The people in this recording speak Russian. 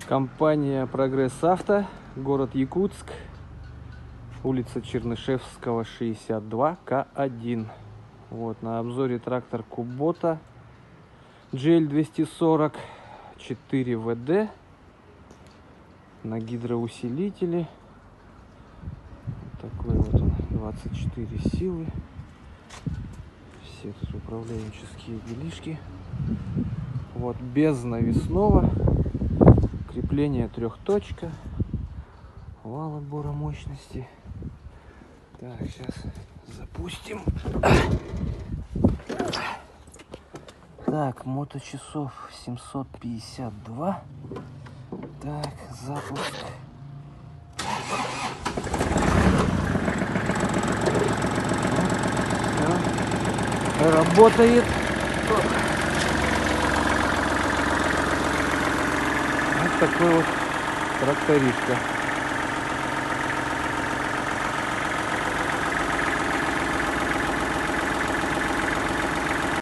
Компания Прогресс Авто, город Якутск, улица Чернышевского, 62, К1. Вот, на обзоре трактор Kubota GL 240 4 ВД на гидроусилителе. Такой вот он, 24 силы. Все тут управленческие делишки. Вот, без навесного. Крепление трехточка. Вал отбора мощности. Так, сейчас запустим. Так, моточасов 752. Так, запуск. Все. Работает. Вот такой вот тракторишка.